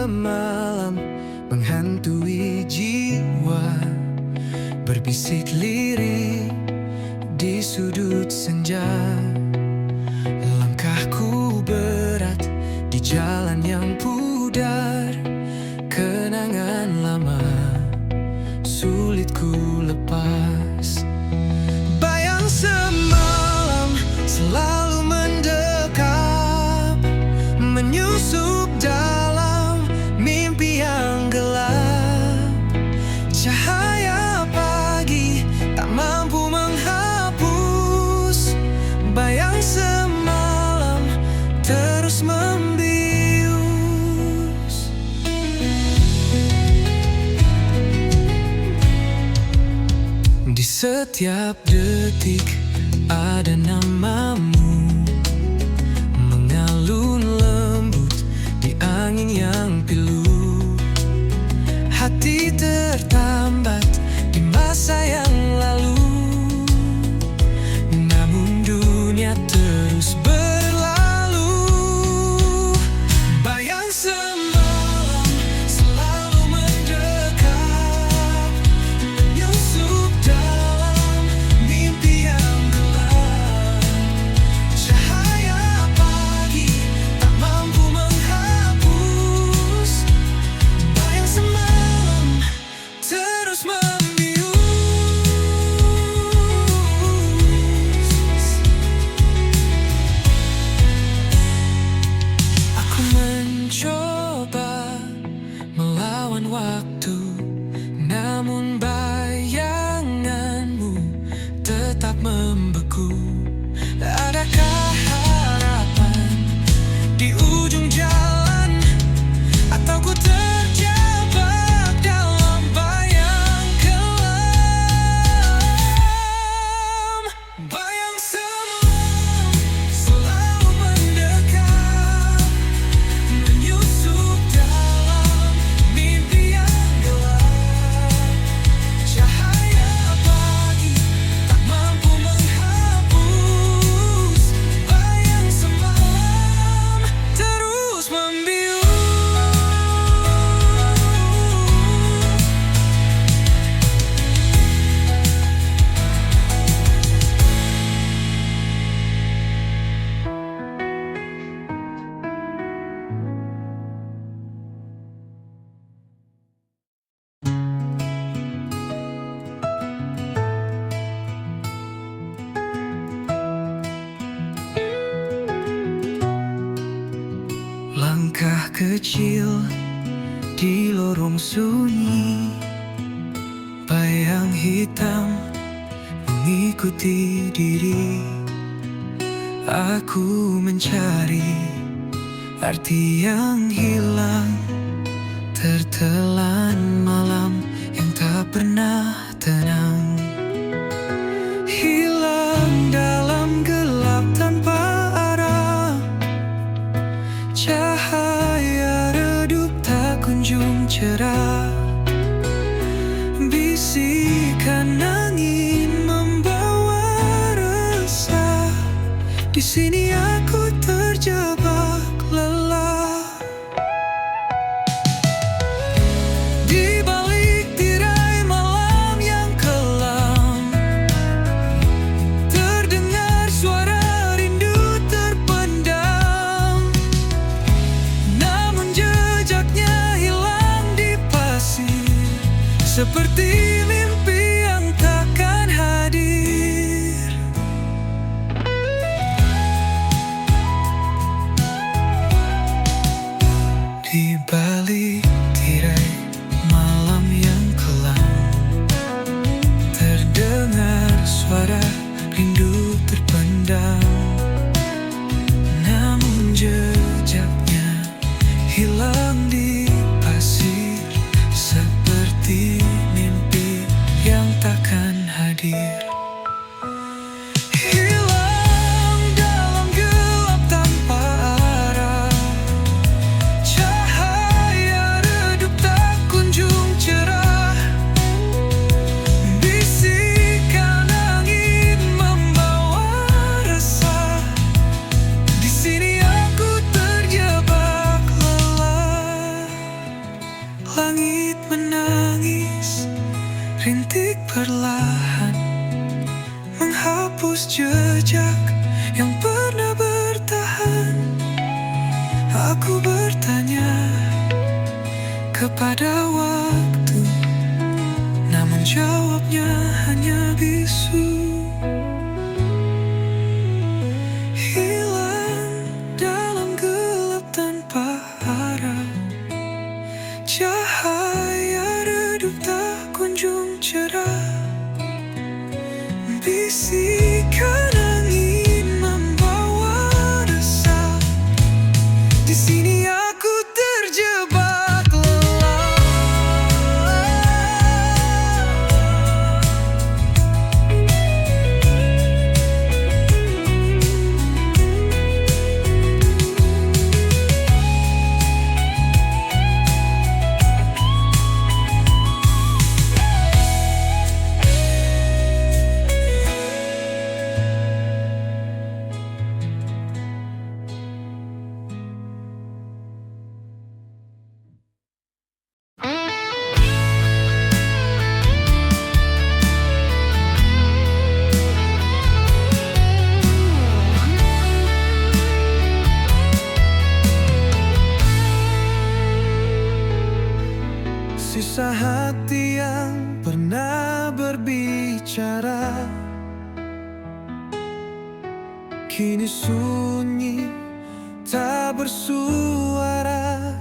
semalam menghantui jiwa, berbisik lirik di sudut senja. Langkahku berat di jalan yang pudar, kenangan lama sulit ku lepas. Bayang semalam selalu mendekap, menyusup dalam mimpi yang gelap. Cahaya pagi tak mampu menghapus bayang semalam terus membius. Di setiap detik ada namamu, mengalun lembut di angin yang pilu. Hati tertambat di masa yang lalu, namun dunia terus berlalu. Bayang semalam selalu mendekat, menyusup dalam mimpi yang gelap. Cahaya pagi tak mampu menghapus bayang semalam terus membius. Aku mencoba melawan waktu, namun bayanganmu tetap membeku. Adakah harapan di ujung jalan, atau ku terjebak dalam bayang kelam? Bayang semalam selalu mendekat, menyusup dalam mimpi yang gelap. Cahaya pagi tak mampu menghapus bayang semalam terus membius. Langkah kecil di lorong sunyi, bayang hitam mengikuti diri. Aku mencari arti yang hilang, tertelan malam yang tak pernah tenang. Hilang dalam gelap tanpa arah, cahaya redup tak kunjung cerah. Bisikan angin membawa resah, di sini aku terjebak lelah. Di balik tirai malam yang kelam, terdengar suara rindu terpendam, namun jejaknya hilang di pasir, seperti mimpi yang takkan hadir. Di balik tirai malam yang kelam, terdengar suara rindu terpendam, namun jejaknya hilang di pasir, seperti mimpi yang takkan hadir. Hilang dalam gelap tanpa arah, cahaya redup tak kunjung cerah. Bisikan angin membawa resah, di sini aku terjebak lelah. rintik perlahan menghapus jejak yang pernah bertahan. Aku bertanya kepada waktu, namun jawabnya hanya bisu. Hilang dalam gelap tanpa arah, cahaya redup tak kunjung cerah. Bisikan angin membawa resah, di sini aku terjebak lelah. Sisa hati yang pernah berbicara kini sunyi, tak bersuara.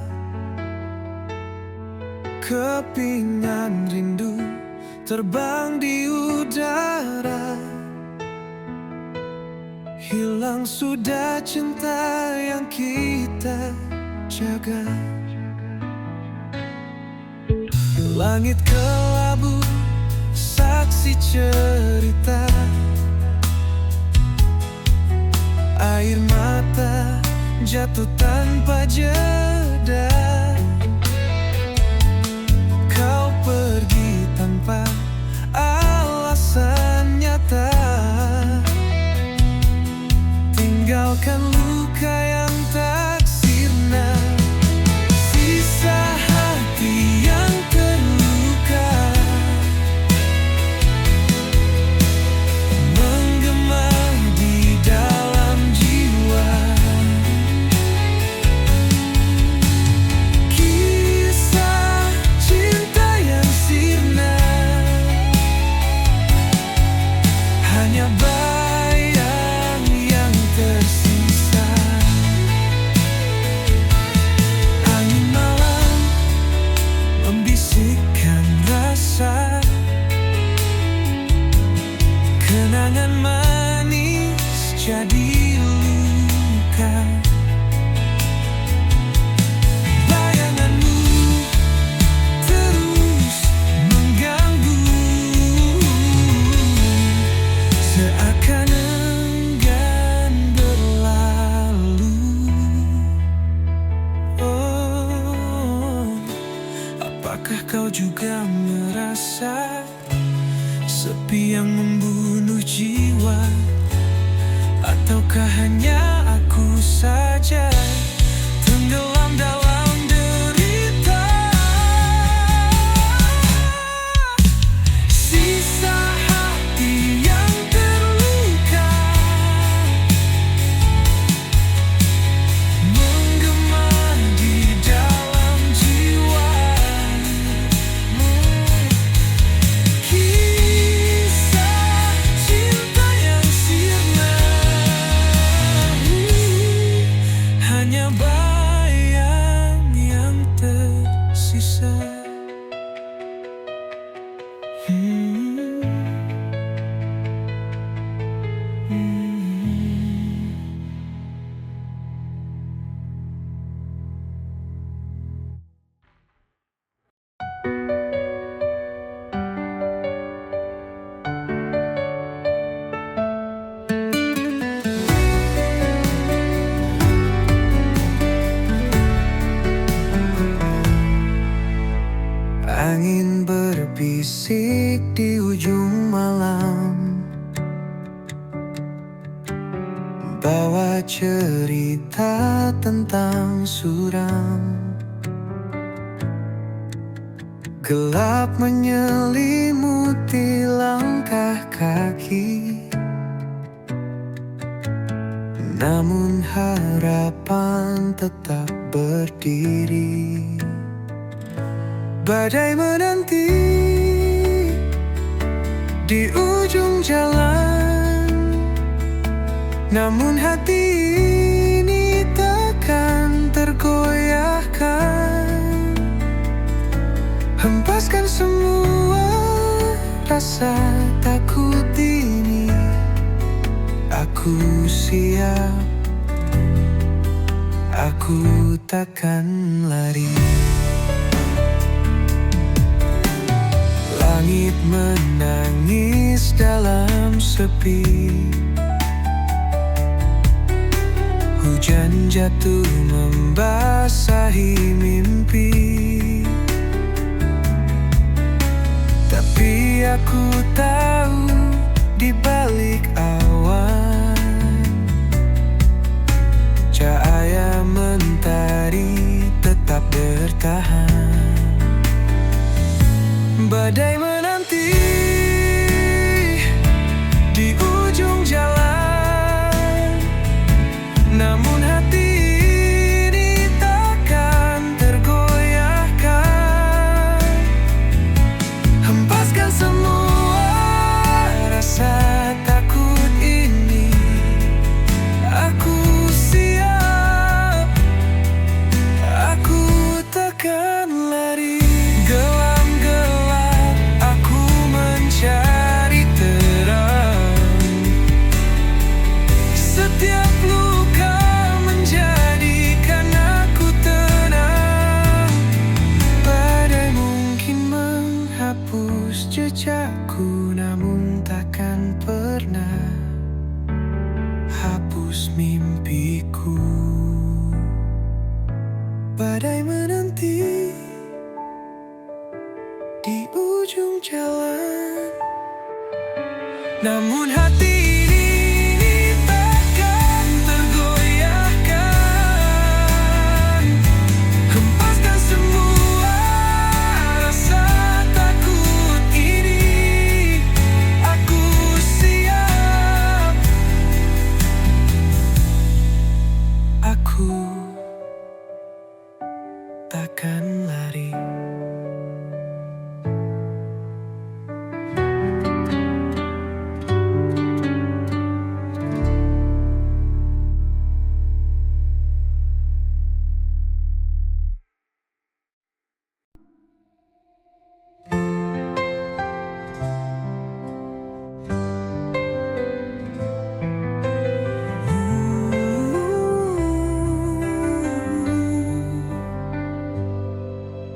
Kepingan rindu terbang di udara. Hilang sudah cinta yang kita jaga. Langit kelabu, saksi cerita. Air mata jatuh tanpa jeda. Kau pergi tanpa alasan nyata, tinggalkan luka yang tak sirna. Sisa hati yang terluka menggema di dalam jiwa. Kisah cinta yang sirna hanya bayang yang tersisa. Angin malam membisikkan rasa, kenangan manis jadi luka. Bayanganmu terus mengganggu, seakan enggan berlalu. Oh, apakah kau juga merasa sepi yang membunuh jiwa? Ataukah hanya aku saja tenggelam dalam derita? Sisa hati yang terluka menggema di dalam jiwa. Kisah cinta yang sirna hanya bayang yang tersisa. Angin berbisik di ujung malam, bawa cerita tentang suram. Gelap menyelimuti langkah kaki, namun harapan tetap berdiri. Badai menanti di ujung jalan, namun hati ini takkan tergoyahkan. Hempaskan semua rasa takut ini, aku siap, aku takkan lari. Langit menangis dalam sepi, hujan jatuh membasahi mimpi. Tapi aku tahu di balik awan, cahaya mentari tetap bertahan. Badai menanti di ujung jalan, namun hati ini takkan tergoyahkan. Hempaskan semua rasa takut ini, aku siap, aku takkan lari. Gelap-gelap aku mencari terang, setiap luka menjadikan aku tenang. Badai mungkin menghapus jejakku, namun takkan pernah hapus mimpiku. Badai menanti di ujung jalan, namun hati ini takkan tergoyahkan. Hempaskan semua rasa takut ini, aku siap, aku takkan lari.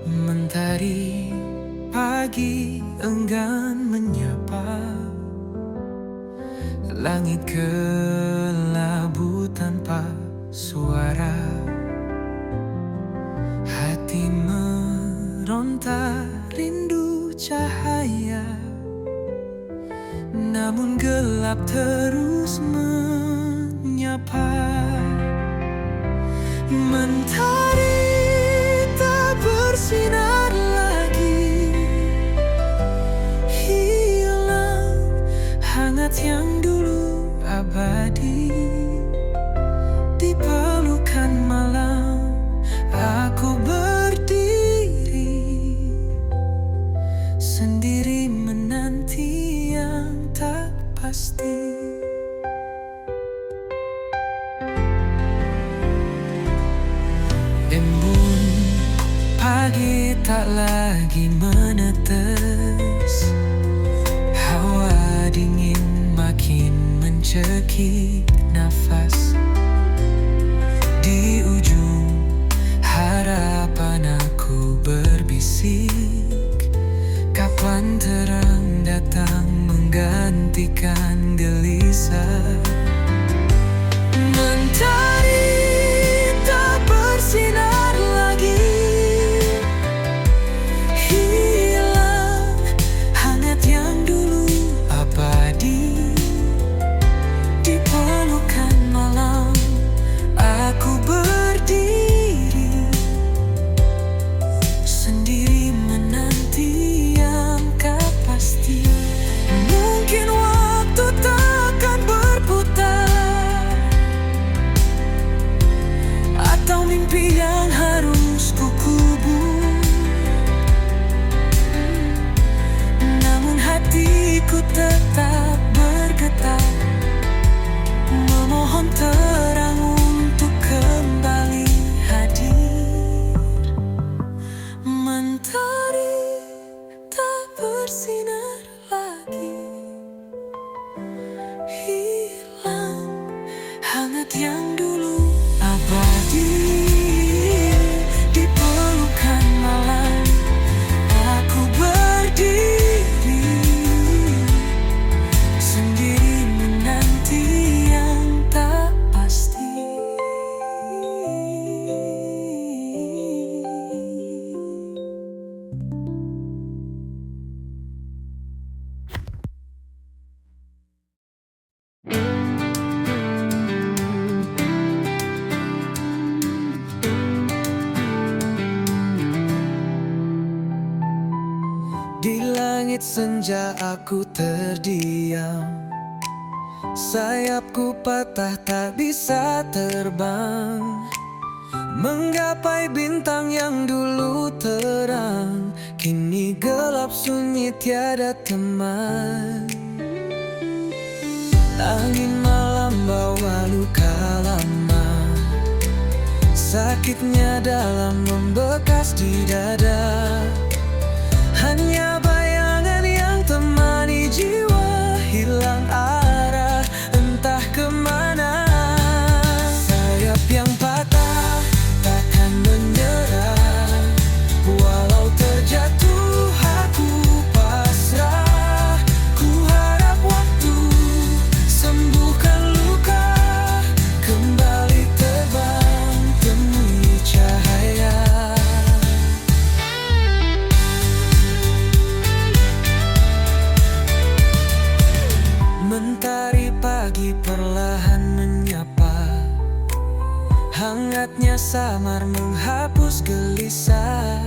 Mentari pagi enggan menyapa, langit kelabu tanpa suara. Hati meronta rindu cahaya, namun gelap terus menyapa. Mentari tak bersinar lagi, hilang hangat yang dulu abadi. Di pelukan malam aku berdiri, sendiri menanti yang tak pasti. Embun pagi tak lagi menetes, hawa dingin makin mencekik nafas. Di ujung harapan aku berbisik, kapan terang datang menggantikan gelisah. Mentari tak bersinar lagi, hilang hangat yang dulu abadi. Di pelukan malam aku berdiri, sendiri menanti Ku tetap bergetar, memohon terang untuk kembali hadir. Mentari tak bersinar lagi, hilang hangat yang dulu abadi. Di pelukan malam aku berdiri, sendiri menanti yang tak pasti. Di langit senja aku terdiam, sayapku patah tak bisa terbang, menggapai bintang yang dulu terang, kini gelap sunyi tiada teman. Angin malam bawa luka lama, sakitnya dalam membekas di dada. Hanya bayangan yang temani jiwa, hilang arah entah kemana. Sayap yang patah takkan menyerah, walau terjatuh aku pasrah. Ku harap waktu sembuhkan luka, kembali terbang temui cahaya. Mentari pagi perlahan menyapa, hangatnya samar menghapus gelisah.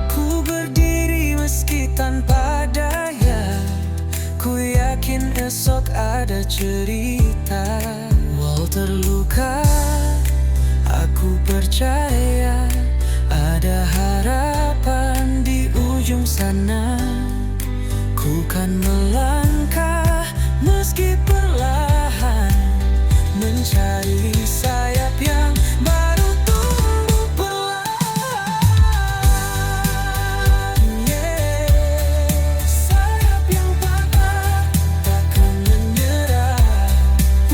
Ku berdiri meski tanpa daya, ku yakin esok ada cerita. Walau terluka, aku percaya ada harapan di ujung sana. Ku kan melangkah meski perlahan, mencari sayap yang baru tumbuh perlahan. Sayap yang patah takkan menyerah,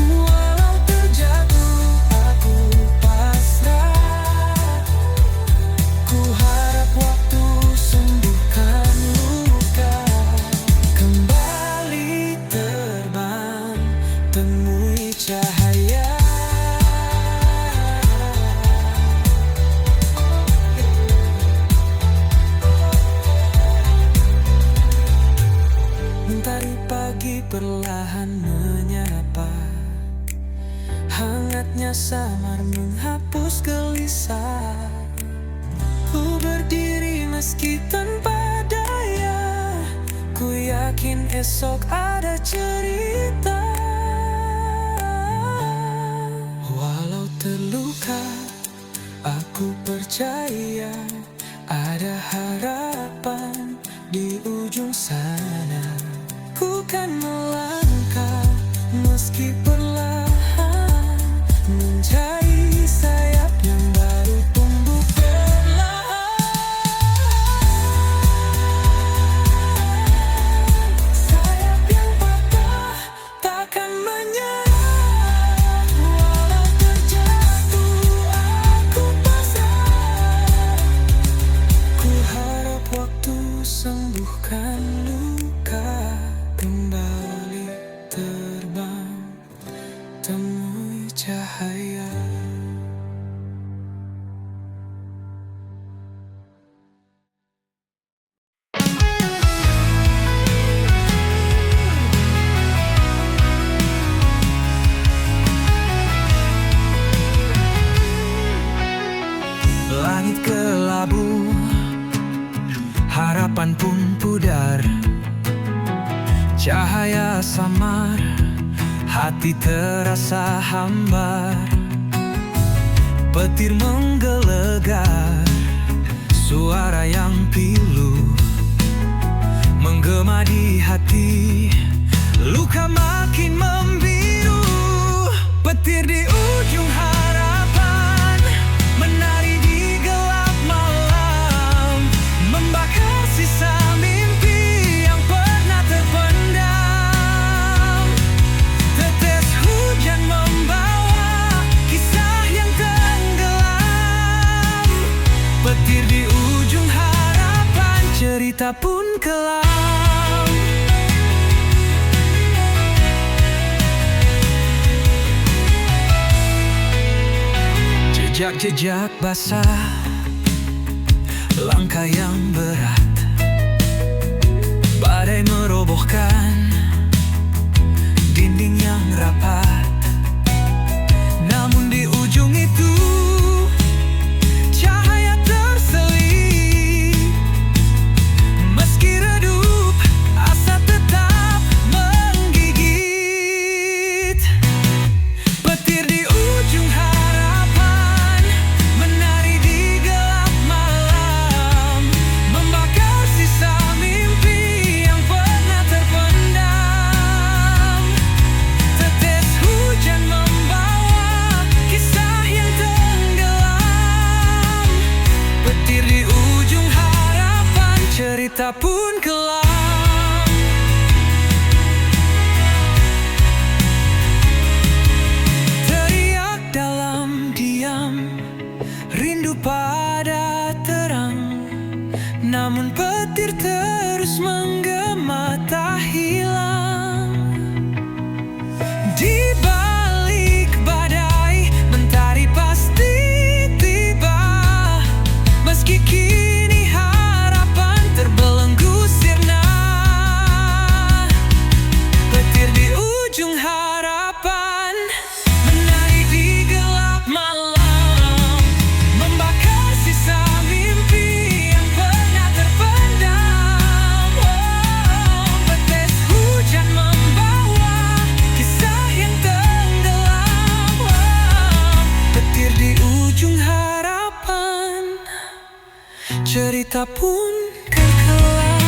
walau terjatuh aku pasrah. Ku harap waktu sembuhkan luka, kembali terbang temui cahaya. Mentari pagi perlahan menyapa, hangatnya samar menghapus gelisah. Ku berdiri meski tanpa daya, ku yakin esok ada cerita. Walau terluka, aku percaya ada harapan di ujung sana. Ku kan melangkah meski perlahan, mencari sayap yang baru tumbuh perlahan. Sayap yang patah takkan menyerah, walau terjatuh aku pasrah. Ku harap waktu sembuhkan luka, kembali terbang temui cahaya. Langit kelabu, harapan pun pudar, cahaya samar, hati terasa hambar. Petir menggelegar, suara yang pilu menggema di hati, luka makin membiru. Petir di ujung harapan menari di gelap malam, membakar sisa mimpi yang pernah terpendam. Tetes hujan membawa kisah yang tenggelam. Petir di ujung harapan, cerita pun kelam. Jejak-jejak basah, langkah yang berat, badai merobohkan dinding yang rapat. Namun di ujung itu cahaya terselip. Meski redup, asa tetap menggigit. Petir di ujung harapan menari di gelap malam, membakar sisa mimpi yang pernah terpendam. Tetes hujan membawa kisah yang tenggelam. Petir di ujung harapan, cerita pun kelam. Teriak dalam diam, rindu pada terang. Namun petir terus menggema tak hilang. Di balik badai, mentari pasti tiba. Meski kini harapan terbelenggu sirna. Petir di ujung harapan menari di gelap malam, membakar sisa mimpi yang pernah terpendam. Tetes hujan membawa kisah yang tenggelam. Petir di ujung harapan, cerita pun kekelam.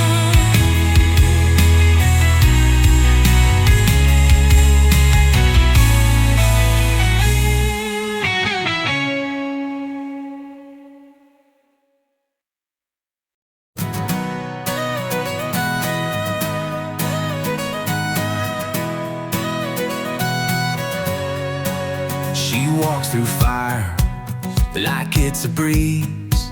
She walks through fire like it's a breeze,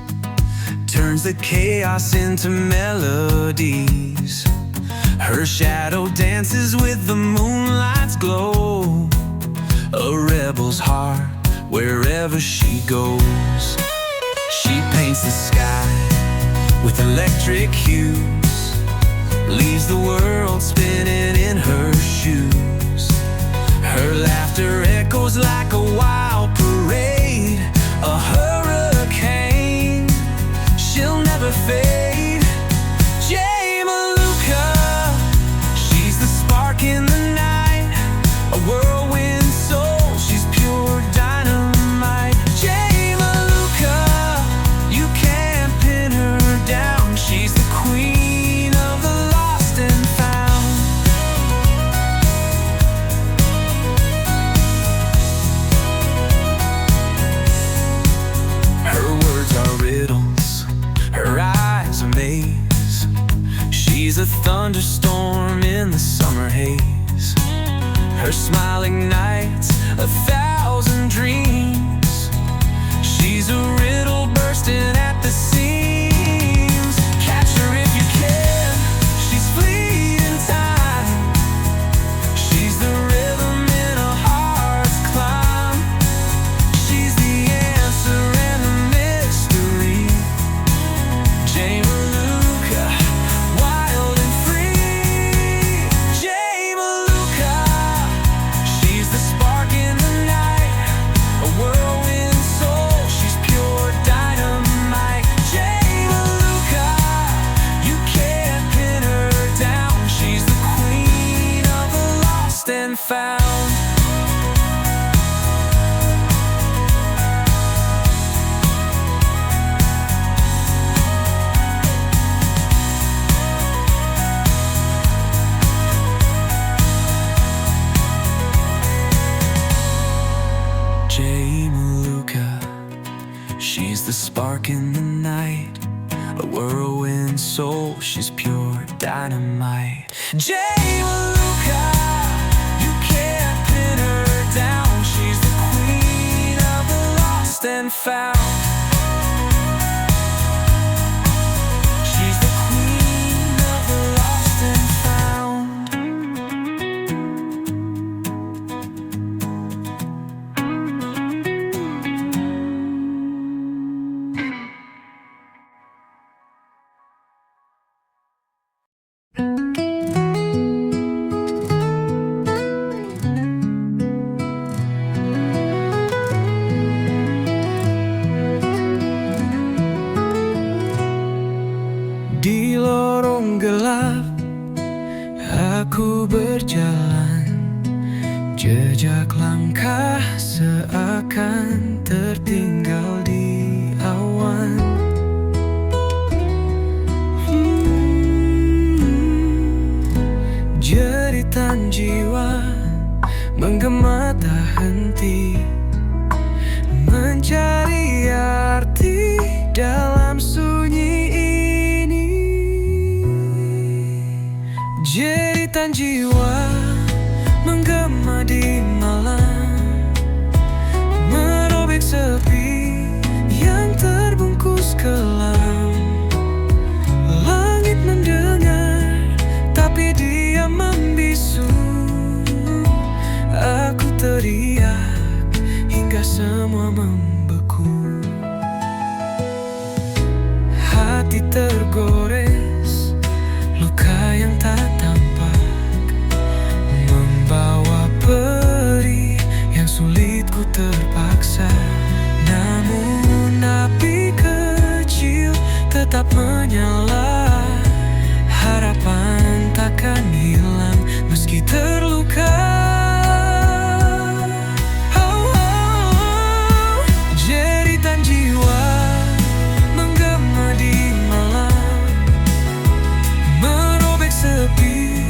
turns the chaos into melodies. Her shadow dances with the moonlight's glow, a rebel's heart wherever she goes. She paints the sky with electric hues, leaves the world spinning in her shoes. Her laughter echoes like a wild parade, a hurricane, she'll never fade. Jay Maluka, she's the spark in the night, a whirlwind soul, she's pure dynamite. Jay Maluka, you can't pin her down, she's the queen of the lost and found. Her words are riddles, her eyes a maze. She's a thunderstorm in the summer haze. Her smile ignites 1,000 dreams. She's a riddle bursting at the seams. Catch her if you can, she's fleeting time. She's the rhythm in a heart's climb. She's the answer and the mystery. Jay Maluka, wild and free. Jay Maluka, she's the spark in the night, a whirlwind soul, she's pure dynamite. Jay Maluka, you can't pin her down, she's the queen of the lost and found. spark in the night, a whirlwind soul, she's pure dynamite. Jay Maluka, you can't pin her down. She's the queen of the lost and found. She's the queen of the lost and found. Di lorong gelap aku berjalan, jejak langkah seakan tertinggal di awan. Jeritan jiwa menggema tak henti, mencari arti dalam sunyi ini. Jeritan jiwa menggema di malam, merobek sepi yang terbungkus kelam. Langit mendengar, tapi dia membisu. Aku teriak hingga semua membeku. Hati tergores, luka yang tak tampak, membawa perih yang sulit ku terpaksa. Namun api kecil tetap menyala, harapan takkan hilang meski terluka. Jeritan jiwa menggema di malam, merobek sepi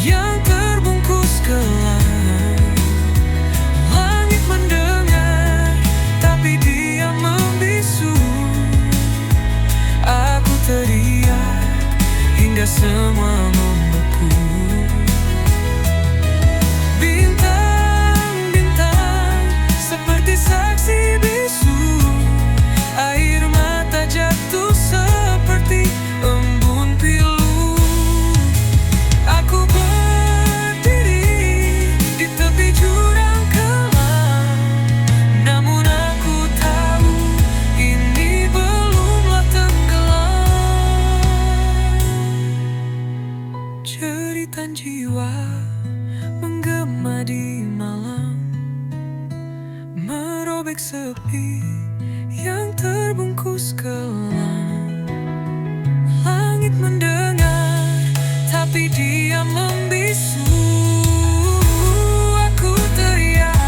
yang terbungkus kelam. Langit mendengar, tapi dia membisu. Aku teriak hingga semua membeku. Bintang-bintang seperti saksi bisu, air mata jatuh seperti embun pilu. Aku berdiri di tepi jurang kelam, namun aku tahu ini belumlah tenggelam. Jeritan jiwa menggema di malam, merobek sepi yang terbungkus kelam. Langit mendengar, tapi dia membisu. Aku teriak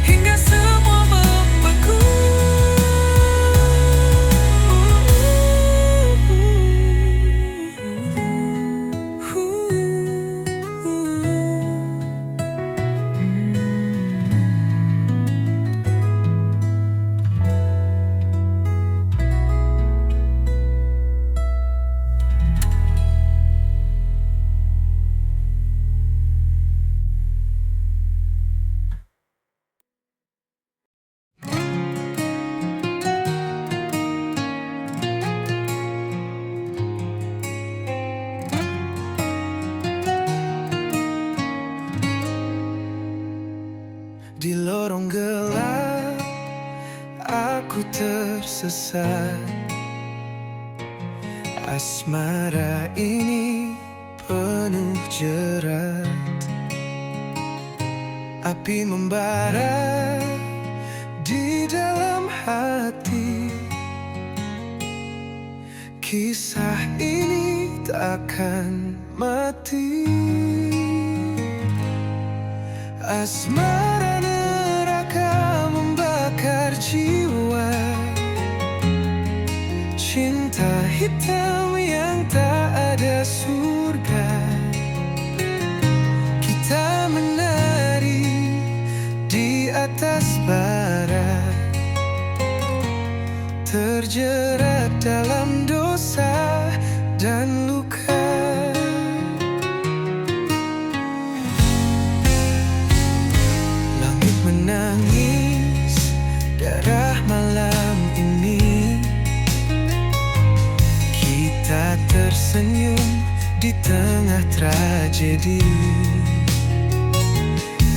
hingga semua membeku. Di lorong gelap aku tersesat. Asmara ini penuh jerat, api membara di dalam hati. Kisah ini takkan mati. Asmara neraka membakar jiwa, cinta hitam yang tak ada surga. Kita menari di atas bara, terjerat dalam dosa dan luka. Langit menangis darah malam ini, kita tersenyum di tengah tragedi.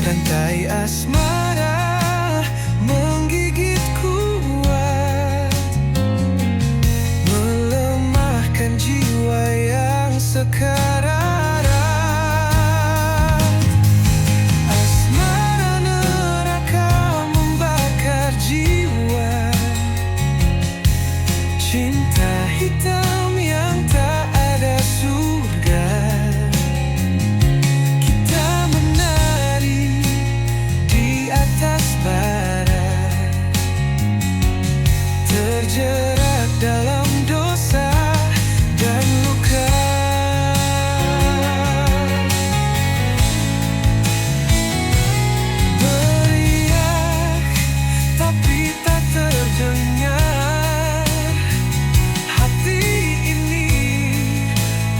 Rantai asmara menggigit kuat, melemahkan jiwa yang sekarat. Asmara neraka membakar jiwa, cinta hitam yang tak ada surga. Kita menari di atas bara, terjerat dalam dosa dan luka. Beriak tapi tak terdengar, hati ini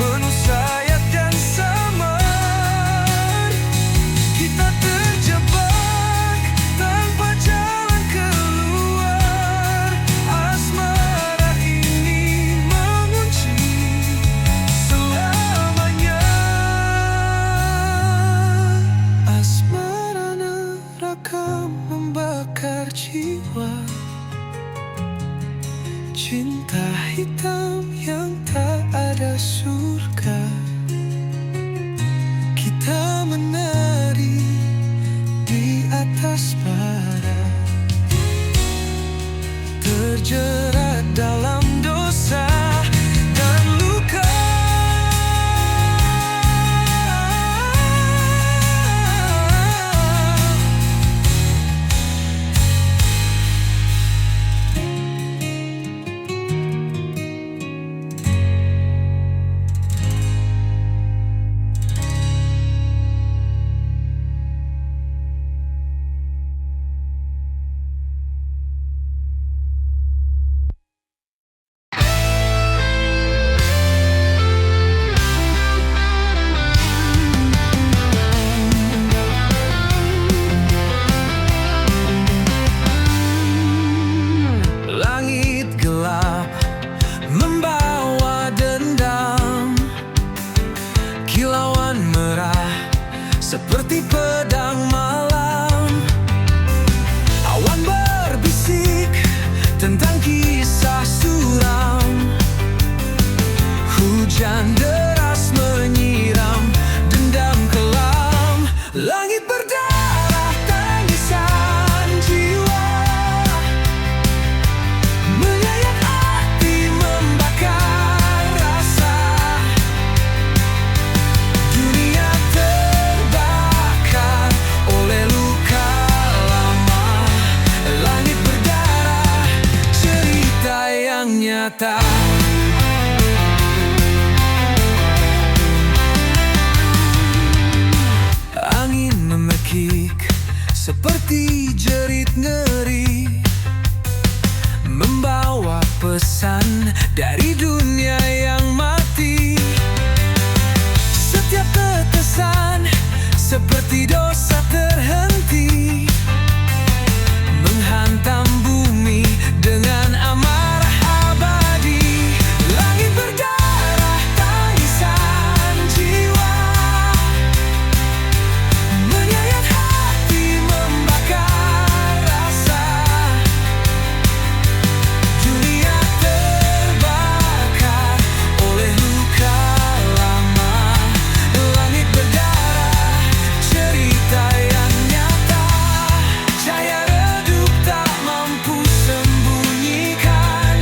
penuh sayap dan samar. Kita terjebak tanpa jalan keluar. Asmara ini mengunci selamanya. Asmara neraka membakar jiwa, cinta hitam yang tak ada surga. Kita menari di atas bara, terjerat dalam dosa dan luka. Langit gelap membawa dendam, kilauan merah seperti pedang malam. Awan berbisik tentang kisah suram, hujan deras menyiram dendam kelam. Langit berdarah tangisan jiwa, menyayat hati membakar rasa. Dunia terbakar oleh luka lama. Langit berdarah, cerita yang nyata. Angin memekik seperti jerit ngeri, membawa pesan dari dunia yang mati. Setiap tetesan seperti dosa terhenti, menghantam bumi dengan amarah abadi. Langit berdarah tangisan jiwa, menyayat hati membakar rasa. Dunia terbakar oleh luka lama. Langit berdarah, cerita yang nyata. Cahaya redup tak mampu sembunyikan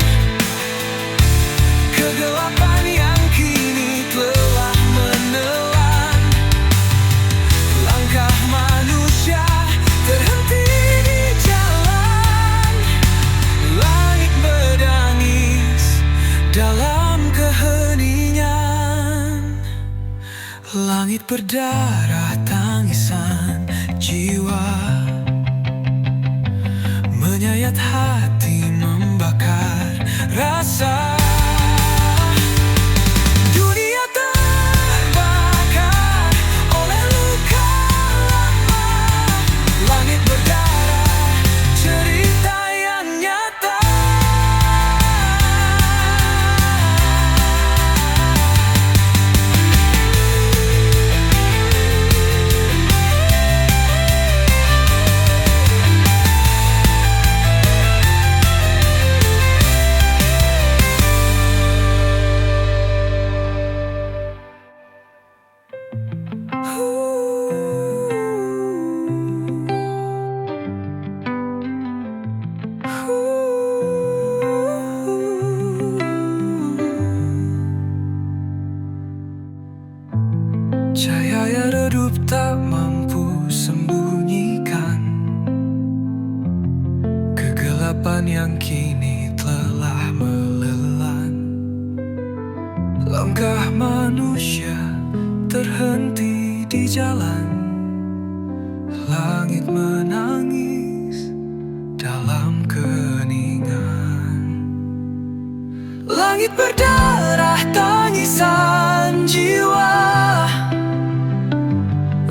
kegelapan yang kini telah menelan. Langkah manusia terhenti di jalan. Langit berdangis dalam keheningan. Langit berdarah tangisan jiwa, menyayat hati membakar rasa. Dunia terbakar oleh luka lama, langit berdarah, cerita yang nyata. Cahaya redup tak mampu sembunyikan kegelapan yang kini telah melelan. Langkah manusia terhenti di jalan, langit menangis dalam keheningan. Langit berdarah tangisan jiwa,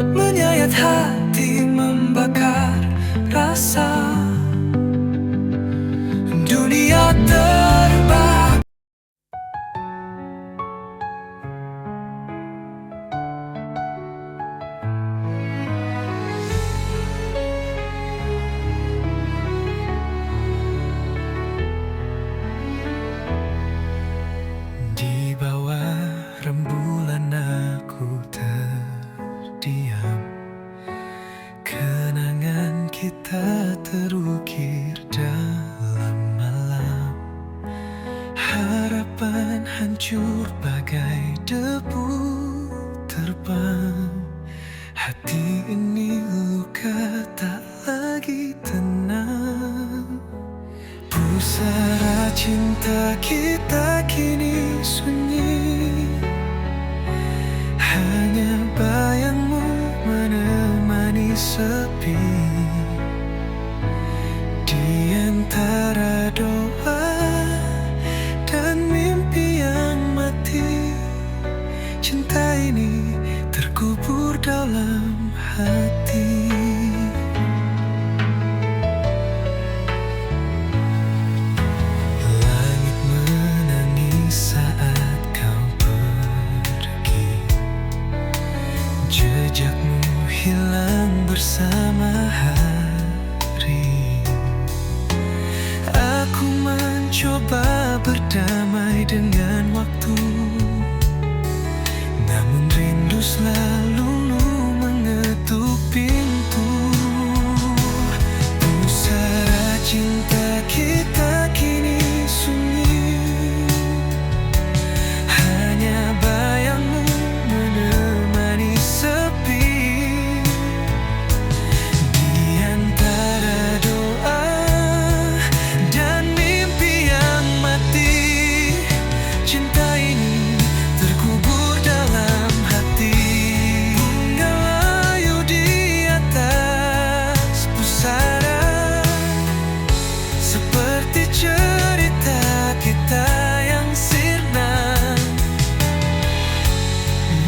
menyayat hati, membakar rasa. Dunia terbakar. Di bawah rembulan aku terdiam, kenangan kita terukir dalam malam. Harapan hancur bagai debu terbang. Hati ini luka tak lagi tenang. Pusara cinta kita kini sunyi, hanya bayangmu menemani sepi. Di antara doa dan mimpi yang mati, cinta ini terkubur dalam hati. Langit menangis saat kau pergi, jejakmu hilang bersama hari. Aku mencoba berdamai dengan waktu, namun rindu selalu mengetuk pintu. Pusara cinta kita kini sunyi, hanya bayangmu menemani sepi. Di antara doa dan mimpi yang mati, cinta ini terkubur dalam hati. Bunga layu di atas pusara, seperti cerita kita yang sirna.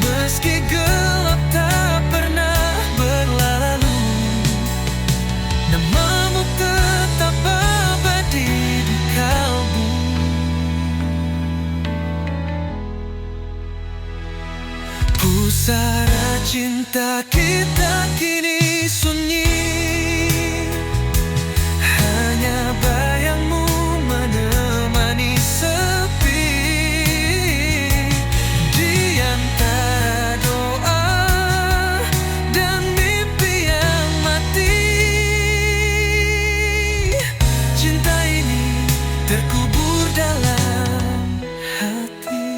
Meski gelap tak pernah berlalu, namamu tetap abadi di kalbu. Pusara cinta kita kini sunyi, hanya bayangmu menemani sepi. Di antara doa dan mimpi yang mati, cinta ini terkubur dalam hati.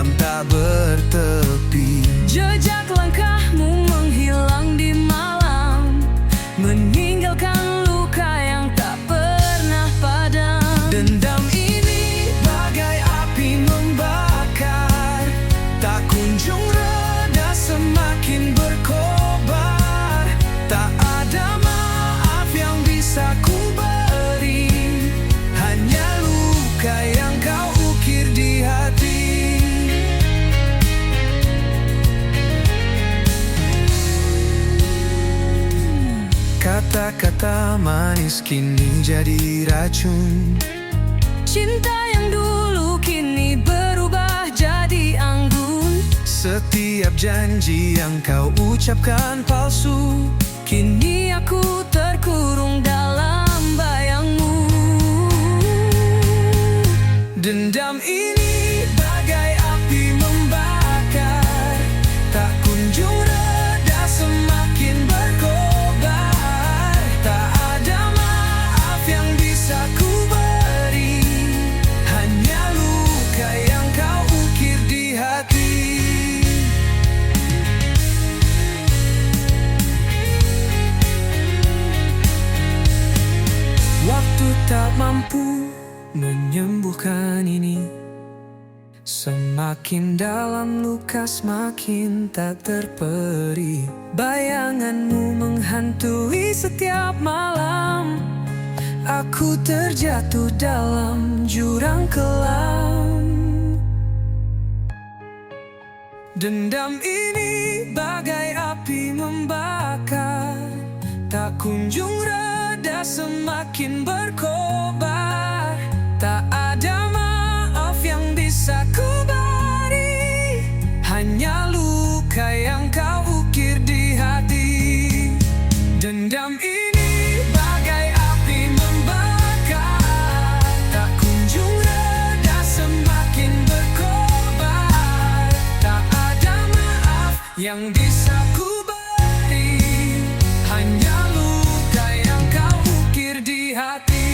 dendam tak bertepi. Jejak langkahmu menghilang di malam, meninggalkan luka yang tak pernah padam. Dendam ini bagai api membakar, tak kunjung reda, semakin berkobar. Tak ada maaf yang bisa ku beri, hanya luka yang kau ukir di hati. Kata-kata manis kini jadi racun. Cinta yang dulu kini berubah jadi anggun. Setiap janji yang kau ucapkan palsu, Kini aku terkurung dalam bayangmu. dendam ini bagai api membakar, tak kunjung reda, semakin berkobar. Tak ada maaf yang bisa ku beri, hanya luka yang kau ukir di hati. Waktu tak mampu menyembuhkan ini. Semakin dalam luka semakin tak terperi. Bayanganmu menghantui setiap malam. Aku terjatuh dalam jurang kelam. Dendam ini bagai api membakar, tak kunjung reda, semakin berkobar. Tak ada maaf yang bisa ku beri, hanya luka yang kau ukir di hati. Dendam ini bagai api membakar, tak kunjung reda, semakin berkobar. Tak ada maaf yang bisa ku beri, hanya luka yang kau ukir di hati.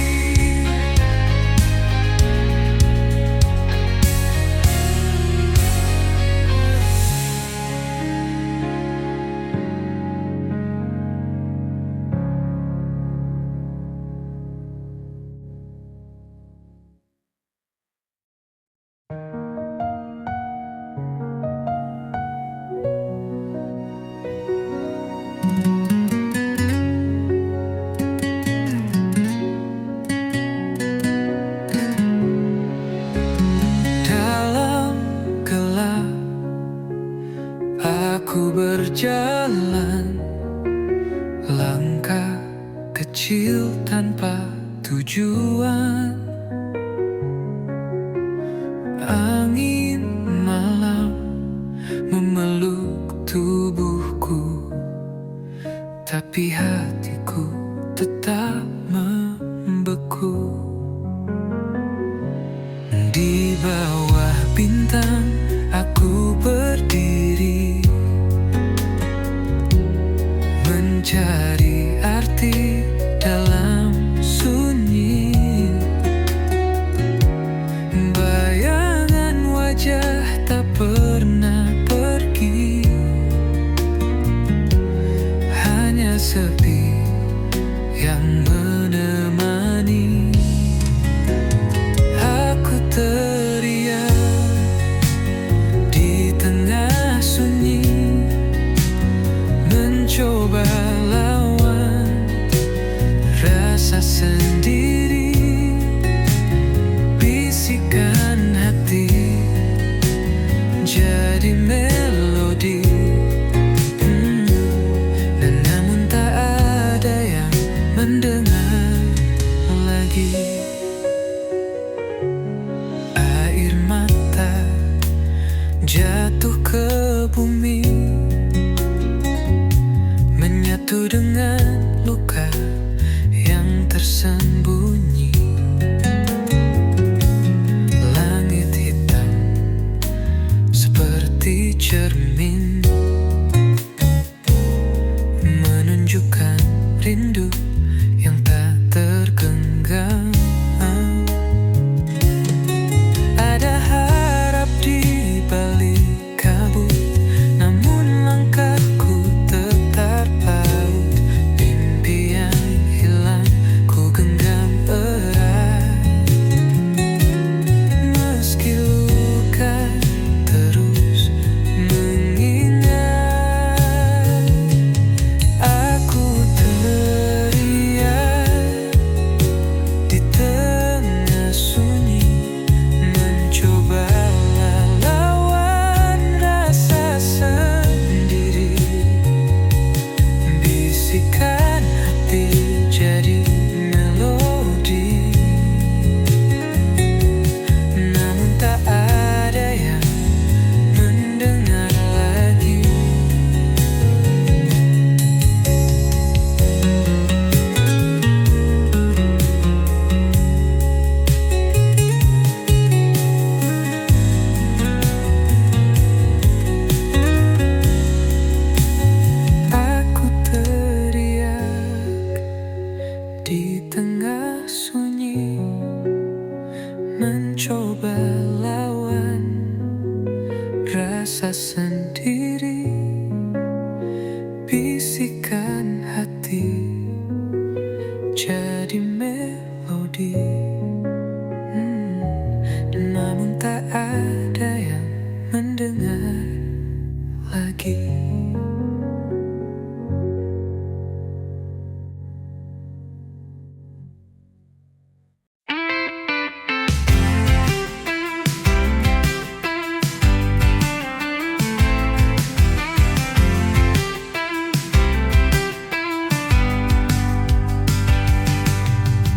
Aku berjalan, langkah kecil tanpa tujuan. Angin malam memeluk tubuhku, tapi hatiku tetap membeku. Di bawah bintang aku berdiri, mencari arti dalam sunyi. Bayangan wajah tak pernah pergi, hanya sepi yang menemani. Aku teriak mencoba lawan rasa sendiri, bisikan hati jadi melodi. Namun tak ada yang mendengar lagi.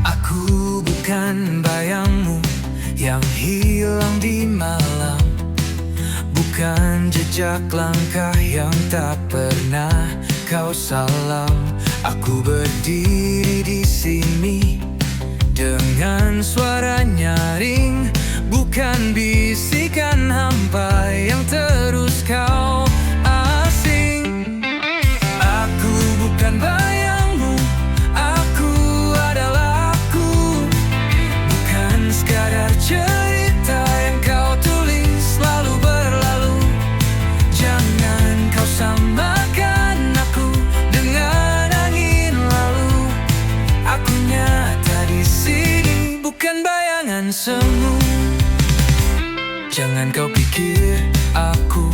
Aku bukan bayangmu yang hilang di malam, bukan jejak langkah yang tak pernah kau salam. Aku berdiri di sini dengan suara nyaring, bukan bisikan hampa yang terus kau asing. Aku bukan bayangmu, aku adalah aku, bukan sekadar cerita yang kau tulis lalu berlalu. Jangan kau samakan aku dengan angin lalu. Aku nyata di sini, bukan bayangan semu. Jangan kau pikir aku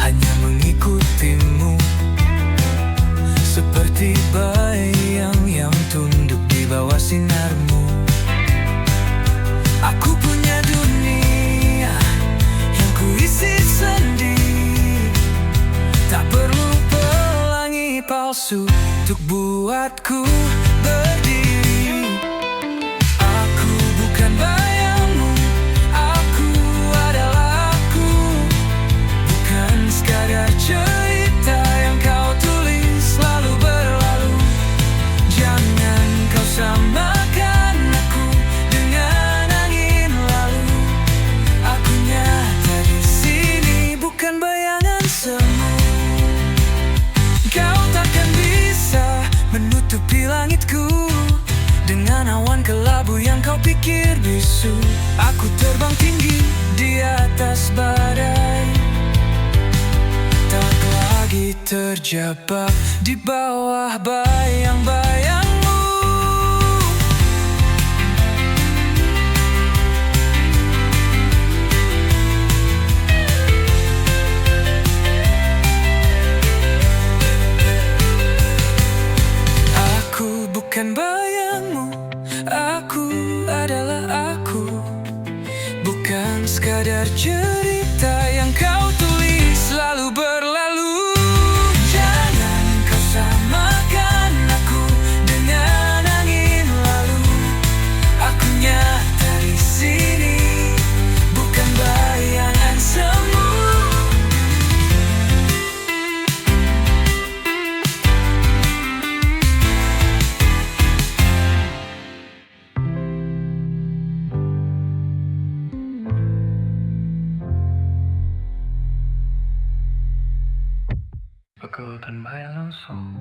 hanya mengikutimu, seperti bayang yang tunduk di bawah sinarmu. Aku punya dunia yang kuisi sendiri, tak perlu pelangi palsu untuk buatku berdiri. Aku bukan bayangmu, aku adalah aku, bukan sekadar cerita yang kau tulis lalu berlalu. Jangan kau samakan aku dengan angin lalu. Aku nyata di sini, bukan bayangan semu. Kau takkan bisa menutupi langitku dengan awan kelabu yang kau pikir bisu. Aku terbang tinggi di atas badai, tak lagi terjebak di bawah bayang-bayangmu. Aku bukan bayangmu, aku adalah aku, bukan sekadar cerita yang kau tulis lalu berlalu. Jangan kau samakan aku dengan angin lalu. Aku nyata di sini, bukan bayangan semu. Aku akan bayang langsung.